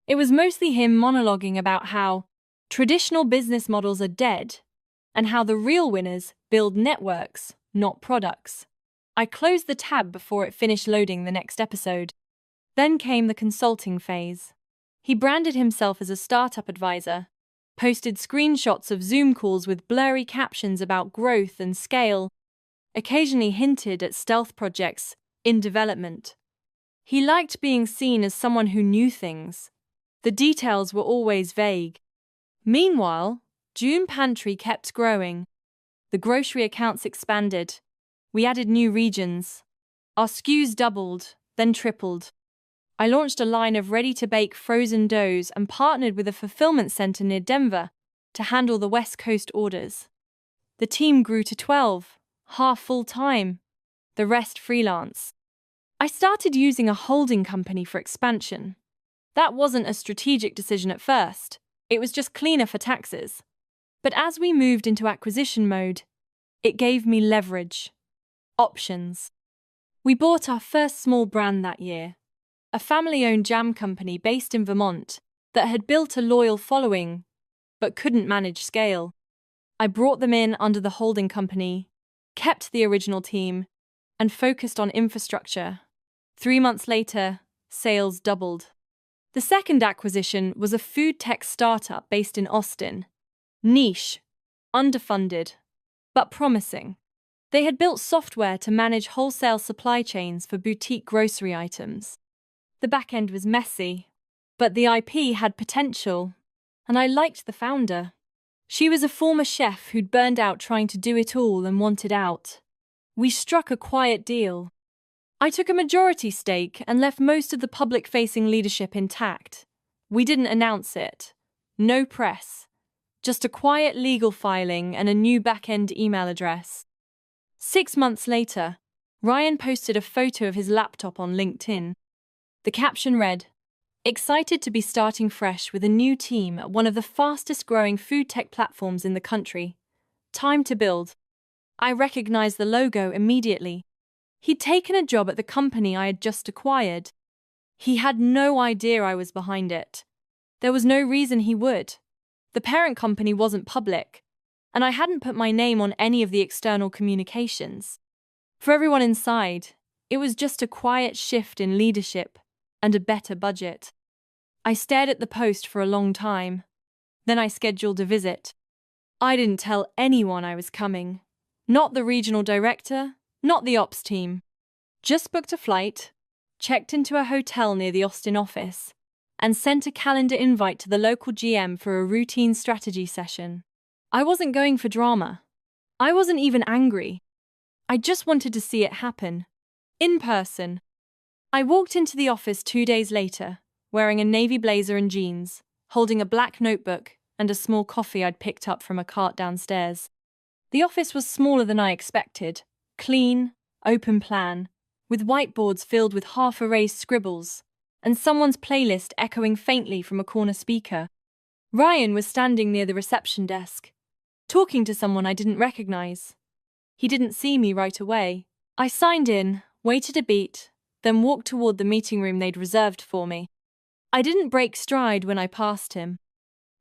It was mostly him monologuing about how traditional business models are dead and how the real winners build networks, not products. I closed the tab before it finished loading the next episode. Then came the consulting phase. He branded himself as a startup advisor, posted screenshots of Zoom calls with blurry captions about growth and scale, occasionally hinted at stealth projects in development. He liked being seen as someone who knew things. The details were always vague. Meanwhile, June Pantry kept growing. The grocery accounts expanded. We added new regions. Our SKUs doubled, then tripled. I launched a line of ready-to-bake frozen doughs and partnered with a fulfillment center near Denver to handle the West Coast orders. The team grew to 12, half full-time, the rest freelance. I started using a holding company for expansion. That wasn't a strategic decision at first, it was just cleaner for taxes. But as we moved into acquisition mode, it gave me leverage. Options. We bought our first small brand that year, a family-owned jam company based in Vermont that had built a loyal following but couldn't manage scale. I brought them in under the holding company, kept the original team, and focused on infrastructure. 3 months later, sales doubled. The second acquisition was a food tech startup based in Austin. Niche, underfunded, but promising. They had built software to manage wholesale supply chains for boutique grocery items. The back end was messy, but the IP had potential, and I liked the founder. She was a former chef who'd burned out trying to do it all and wanted out. We struck a quiet deal. I took a majority stake and left most of the public-facing leadership intact. We didn't announce it. No press. Just a quiet legal filing and a new back-end email address. 6 months later, Ryan posted a photo of his laptop on LinkedIn. The caption read, "Excited to be starting fresh with a new team at one of the fastest-growing food tech platforms in the country. Time to build." I recognized the logo immediately. He'd taken a job at the company I had just acquired. He had no idea I was behind it. There was no reason he would. The parent company wasn't public, and I hadn't put my name on any of the external communications. For everyone inside, it was just a quiet shift in leadership and a better budget. I stared at the post for a long time. Then I scheduled a visit. I didn't tell anyone I was coming. Not the regional director, not the ops team. Just booked a flight, checked into a hotel near the Austin office, and sent a calendar invite to the local GM for a routine strategy session. I wasn't going for drama. I wasn't even angry. I just wanted to see it happen. In person. I walked into the office 2 days later, wearing a navy blazer and jeans, holding a black notebook and a small coffee I'd picked up from a cart downstairs. The office was smaller than I expected. Clean, open plan, with whiteboards filled with half-erased scribbles, and someone's playlist echoing faintly from a corner speaker. Ryan was standing near the reception desk, talking to someone I didn't recognize. He didn't see me right away. I signed in, waited a beat, then walked toward the meeting room they'd reserved for me. I didn't break stride when I passed him.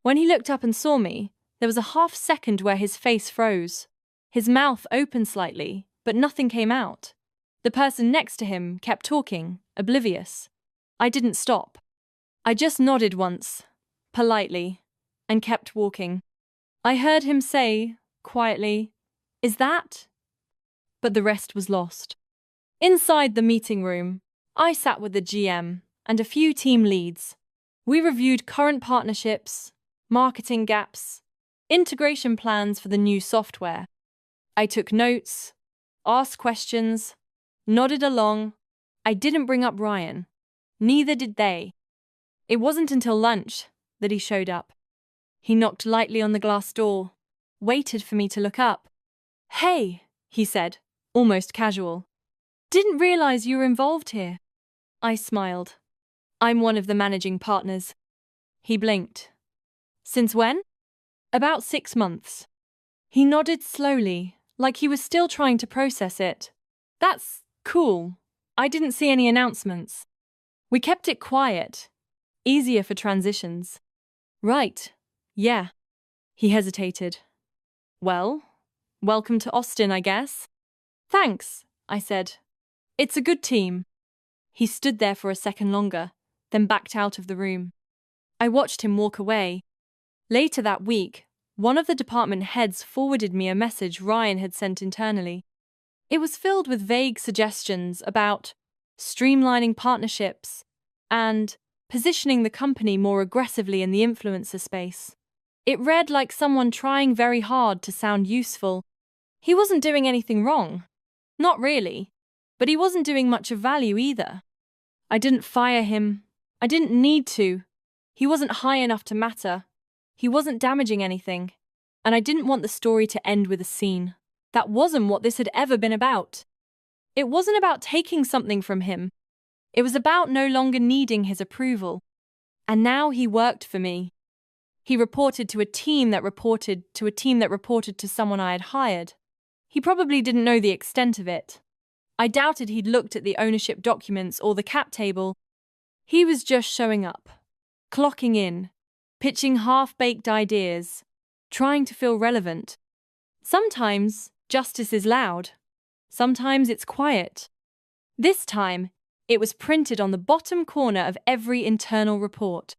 When he looked up and saw me, there was a half second where his face froze. His mouth opened slightly, but nothing came out. The person next to him kept talking, oblivious. I didn't stop. I just nodded once, politely, and kept walking. I heard him say, quietly, "Is that?" But the rest was lost. Inside the meeting room, I sat with the GM and a few team leads. We reviewed current partnerships, marketing gaps, integration plans for the new software. I took notes, asked questions, nodded along. I didn't bring up Ryan. Neither did they. It wasn't until lunch that he showed up. He knocked lightly on the glass door, waited for me to look up. "Hey," he said, almost casual. "Didn't realize you were involved here." I smiled. "I'm one of the managing partners." He blinked. "Since when?" "About 6 months." He nodded slowly, like he was still trying to process it. "That's cool. I didn't see any announcements." We kept it quiet, easier for transitions. "Right, yeah." He hesitated. "Well, welcome to Austin, I guess." "Thanks," I said. "It's a good team." He stood there for a second longer, then backed out of the room. I watched him walk away. Later that week, one of the department heads forwarded me a message Ryan had sent internally. It was filled with vague suggestions about streamlining partnerships and positioning the company more aggressively in the influencer space. It read like someone trying very hard to sound useful. He wasn't doing anything wrong. Not really. But he wasn't doing much of value either. I didn't fire him. I didn't need to. He wasn't high enough to matter. He wasn't damaging anything. And I didn't want the story to end with a scene. That wasn't what this had ever been about. It wasn't about taking something from him. It was about no longer needing his approval. And now he worked for me. He reported to a team that reported to a team that reported to someone I had hired. He probably didn't know the extent of it. I doubted he'd looked at the ownership documents or the cap table. He was just showing up, clocking in, pitching half-baked ideas, trying to feel relevant. Sometimes justice is loud. Sometimes it's quiet. This time, it was printed on the bottom corner of every internal report.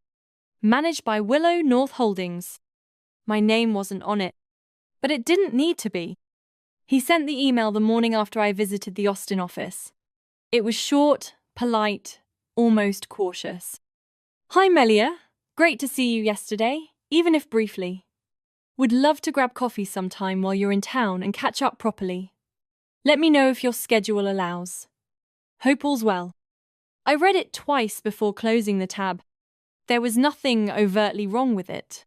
Managed by Willow North Holdings. My name wasn't on it, but it didn't need to be. He sent the email the morning after I visited the Austin office. It was short, polite, almost cautious. Hi Melia, great to see you yesterday, even if briefly. Would love to grab coffee sometime while you're in town and catch up properly. Let me know if your schedule allows. Hope all's well. I read it twice before closing the tab. There was nothing overtly wrong with it.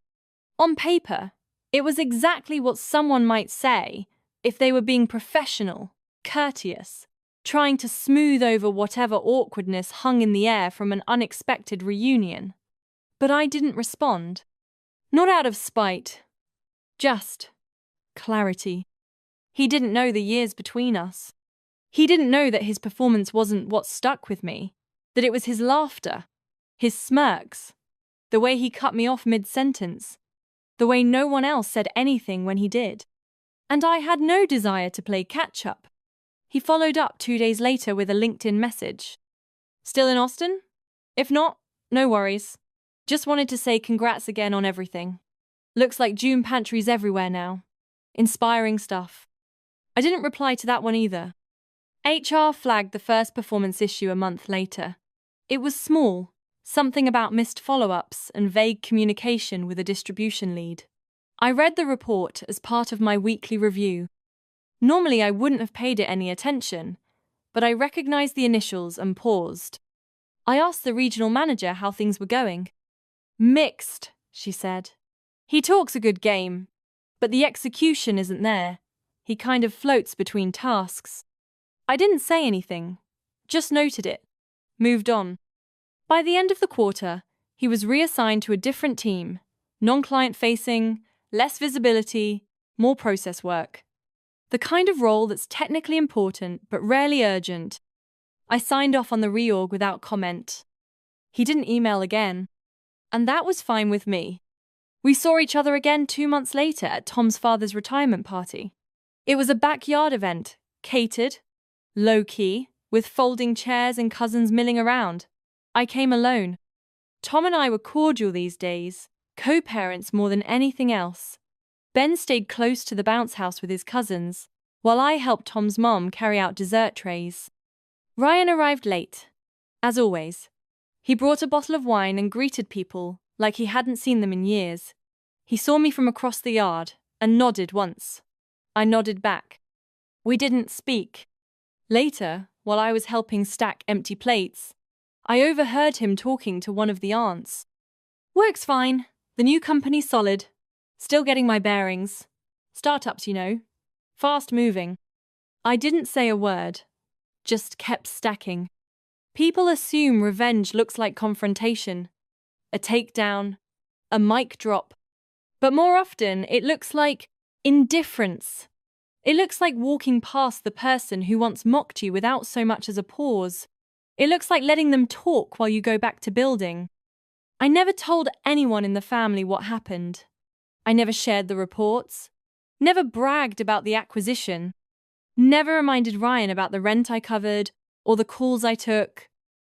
On paper, it was exactly what someone might say if they were being professional, courteous, trying to smooth over whatever awkwardness hung in the air from an unexpected reunion. But I didn't respond. Not out of spite. Just clarity. He didn't know the years between us. He didn't know that his performance wasn't what stuck with me, that it was his laughter, his smirks, the way he cut me off mid-sentence, the way no one else said anything when he did. And I had no desire to play catch-up. He followed up 2 days later with a LinkedIn message. Still in Austin? If not, no worries. Just wanted to say congrats again on everything. Looks like June pantries everywhere now. Inspiring stuff. I didn't reply to that one either. HR flagged the first performance issue a month later. It was small, something about missed follow-ups and vague communication with a distribution lead. I read the report as part of my weekly review. Normally I wouldn't have paid it any attention, but I recognized the initials and paused. I asked the regional manager how things were going. Mixed, she said. He talks a good game, but the execution isn't there. He kind of floats between tasks. I didn't say anything, just noted it, moved on. By the end of the quarter, he was reassigned to a different team, non-client facing, less visibility, more process work. The kind of role that's technically important but rarely urgent. I signed off on the reorg without comment. He didn't email again, and that was fine with me. We saw each other again 2 months later at Tom's father's retirement party. It was a backyard event, catered, low-key, with folding chairs and cousins milling around. I came alone. Tom and I were cordial these days, co-parents more than anything else. Ben stayed close to the bounce house with his cousins, while I helped Tom's mom carry out dessert trays. Ryan arrived late, as always. He brought a bottle of wine and greeted people like he hadn't seen them in years. He saw me from across the yard and nodded once. I nodded back. We didn't speak. Later, while I was helping stack empty plates, I overheard him talking to one of the aunts. Works fine. The new company's solid. Still getting my bearings. Startups, you know. Fast moving. I didn't say a word. Just kept stacking. People assume revenge looks like confrontation. A takedown. A mic drop. But more often, it looks like indifference. It looks like walking past the person who once mocked you without so much as a pause. It looks like letting them talk while you go back to building. I never told anyone in the family what happened. I never shared the reports. Never bragged about the acquisition. Never reminded Ryan about the rent I covered, or the calls I took,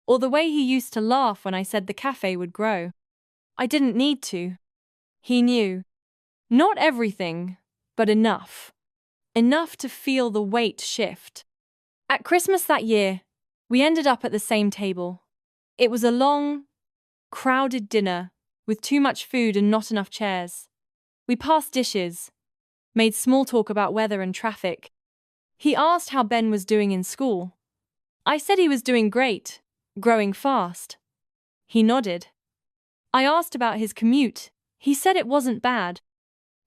or the way he used to laugh when I said the cafe would grow. I didn't need to. He knew. Not everything, but enough. Enough to feel the weight shift. At Christmas that year, we ended up at the same table. It was a long, crowded dinner with too much food and not enough chairs. We passed dishes, made small talk about weather and traffic. He asked how Ben was doing in school. I said he was doing great, growing fast. He nodded. I asked about his commute. He said it wasn't bad.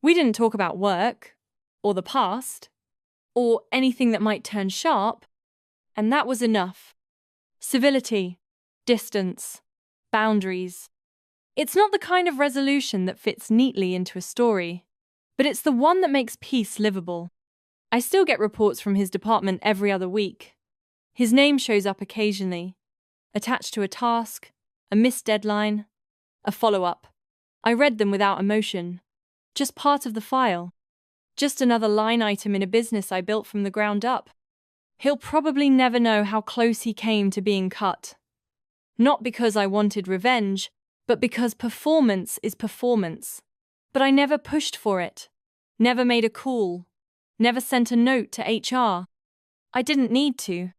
We didn't talk about work, or the past, or anything that might turn sharp, and that was enough. Civility, distance, boundaries. It's not the kind of resolution that fits neatly into a story, but it's the one that makes peace livable. I still get reports from his department every other week. His name shows up occasionally, attached to a task, a missed deadline, a follow-up. I read them without emotion, just part of the file, just another line item in a business I built from the ground up. He'll probably never know how close he came to being cut. Not because I wanted revenge, but because performance is performance. But I never pushed for it, never made a call, never sent a note to HR. I didn't need to.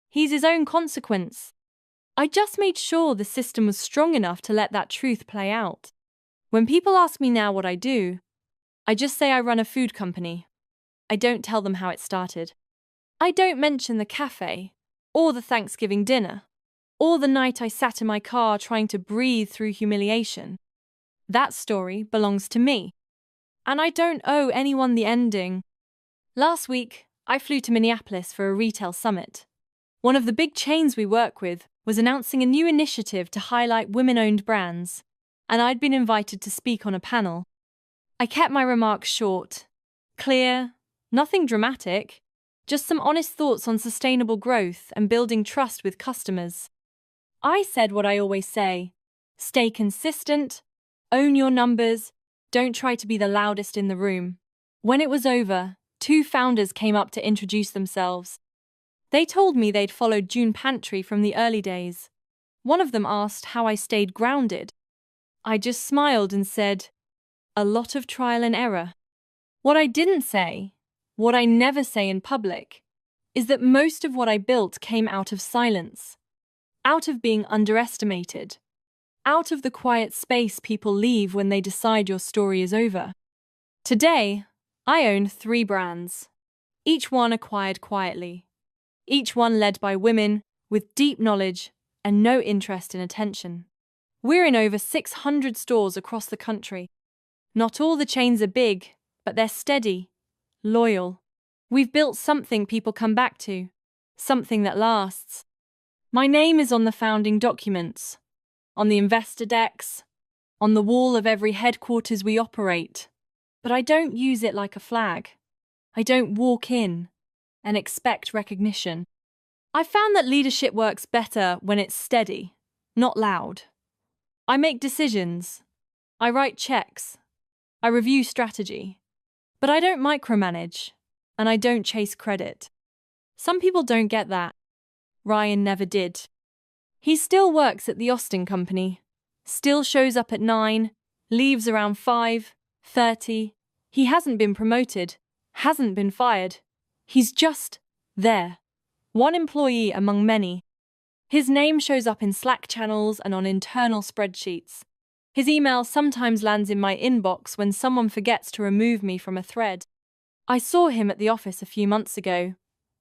He's his own consequence. I just made sure the system was strong enough to let that truth play out. When people ask me now what I do, I just say I run a food company. I don't tell them how it started. I don't mention the cafe, or the Thanksgiving dinner, or the night I sat in my car trying to breathe through humiliation. That story belongs to me, and I don't owe anyone the ending. Last week, I flew to Minneapolis for a retail summit. One of the big chains we work with was announcing a new initiative to highlight women-owned brands, and I'd been invited to speak on a panel. I kept my remarks short, clear, nothing dramatic, just some honest thoughts on sustainable growth and building trust with customers. I said what I always say: stay consistent, own your numbers, don't try to be the loudest in the room. When it was over, 2 founders came up to introduce themselves. They told me they'd followed June Pantry from the early days. One of them asked how I stayed grounded. I just smiled and said, a lot of trial and error. What I didn't say, what I never say in public, is that most of what I built came out of silence, out of being underestimated, out of the quiet space people leave when they decide your story is over. Today, I own 3 brands, each one acquired quietly, each one led by women with deep knowledge and no interest in attention. We're in over 600 stores across the country. Not all the chains are big, but they're steady, loyal. We've built something people come back to, something that lasts. My name is on the founding documents, on the investor decks, on the wall of every headquarters we operate. But I don't use it like a flag. I don't walk in and expect recognition. I found that leadership works better when it's steady, not loud. I make decisions. I write checks. I review strategy. But I don't micromanage, and I don't chase credit. Some people don't get that. Ryan never did. He still works at the Austin Company, still shows up at 9, leaves around 5:30. He hasn't been promoted, hasn't been fired. He's just there. One employee among many. His name shows up in Slack channels and on internal spreadsheets. His email sometimes lands in my inbox when someone forgets to remove me from a thread. I saw him at the office a few months ago.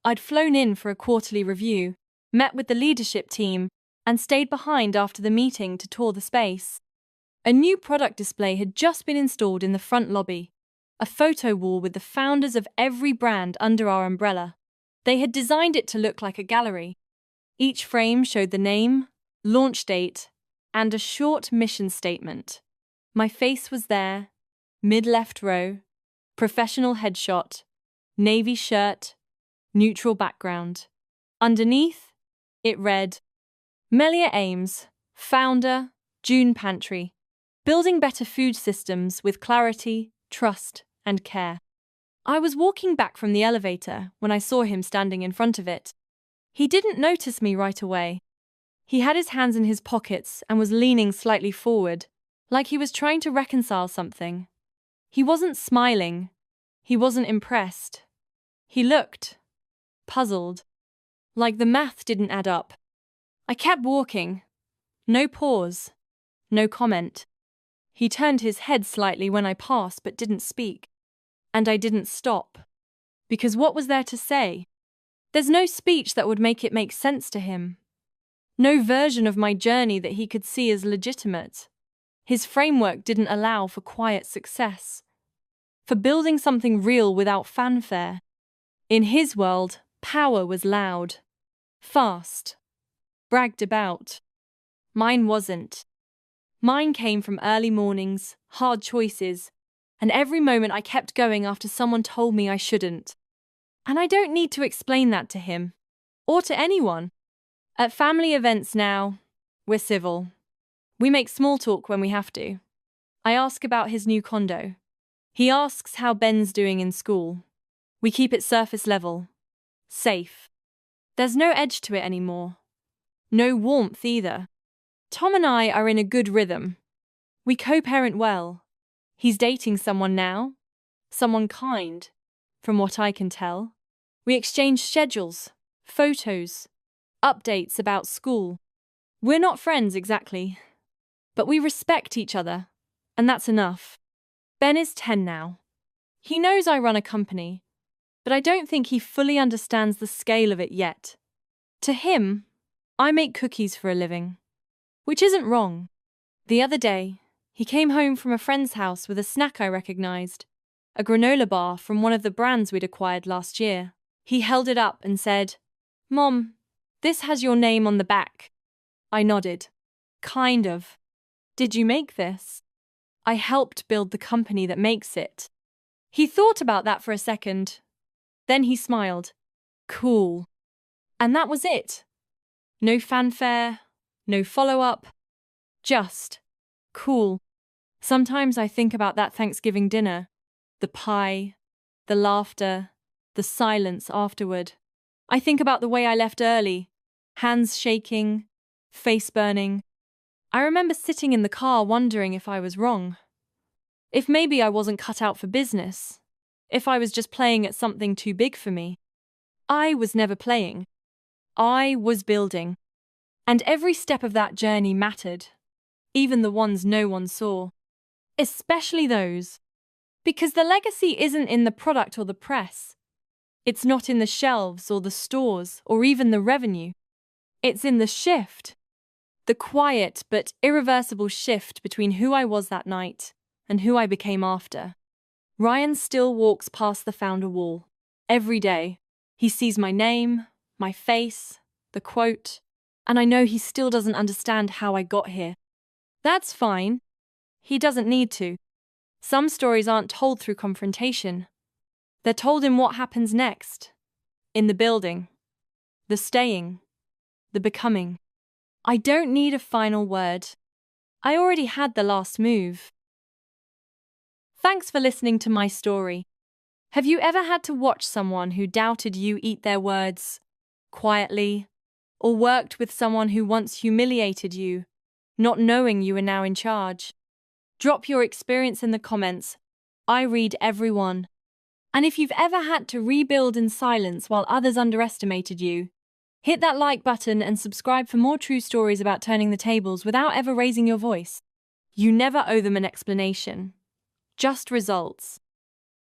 I'd flown in for a quarterly review, met with the leadership team, and stayed behind after the meeting to tour the space. A new product display had just been installed in the front lobby, a photo wall with the founders of every brand under our umbrella. They had designed it to look like a gallery. Each frame showed the name, launch date, and a short mission statement. My face was there, mid-left row, professional headshot, navy shirt, neutral background. Underneath, it read, Melia Ames, founder, June Pantry, building better food systems with clarity, trust, and care. I was walking back from the elevator when I saw him standing in front of it. He didn't notice me right away. He had his hands in his pockets and was leaning slightly forward, like he was trying to reconcile something. He wasn't smiling. He wasn't impressed. He looked puzzled, like the math didn't add up. I kept walking. No pause. No comment. He turned his head slightly when I passed but didn't speak. And I didn't stop. Because what was there to say? There's no speech that would make it make sense to him. No version of my journey that he could see as legitimate. His framework didn't allow for quiet success, for building something real without fanfare. In his world, power was loud, fast, bragged about. Mine wasn't. Mine came from early mornings, hard choices, and every moment I kept going after someone told me I shouldn't. And I don't need to explain that to him, or to anyone. At family events now, we're civil. We make small talk when we have to. I ask about his new condo. He asks how Ben's doing in school. We keep it surface level, safe. There's no edge to it anymore. No warmth either. Tom and I are in a good rhythm. We co-parent well. He's dating someone now, someone kind, from what I can tell. We exchange schedules, photos, updates about school. We're not friends exactly, but we respect each other, and that's enough. Ben is 10 now. He knows I run a company, but I don't think he fully understands the scale of it yet. To him, I make cookies for a living, which isn't wrong. The other day, he came home from a friend's house with a snack I recognized, a granola bar from one of the brands we'd acquired last year. He held it up and said, "Mom, this has your name on the back." I nodded. Kind of. Did you make this? I helped build the company that makes it. He thought about that for a second. Then he smiled. Cool. And that was it. No fanfare, no follow-up. Just cool. Sometimes I think about that Thanksgiving dinner, the pie, the laughter, the silence afterward. I think about the way I left early, hands shaking, face burning. I remember sitting in the car wondering if I was wrong. If maybe I wasn't cut out for business. If I was just playing at something too big for me. I was never playing. I was building. And every step of that journey mattered. Even the ones no one saw. Especially those. Because the legacy isn't in the product or the press. It's not in the shelves or the stores or even the revenue. It's in the shift. The quiet but irreversible shift between who I was that night and who I became after. Ryan still walks past the founder wall. Every day. He sees my name, my face, the quote, and I know he still doesn't understand how I got here. That's fine. He doesn't need to. Some stories aren't told through confrontation. They're told in what happens next. In the building. The staying. The becoming. I don't need a final word. I already had the last move. Thanks for listening to my story. Have you ever had to watch someone who doubted you eat their words quietly, or worked with someone who once humiliated you, not knowing you are now in charge? Drop your experience in the comments. I read every one. And if you've ever had to rebuild in silence while others underestimated you, hit that like button and subscribe for more true stories about turning the tables without ever raising your voice. You never owe them an explanation. Just results.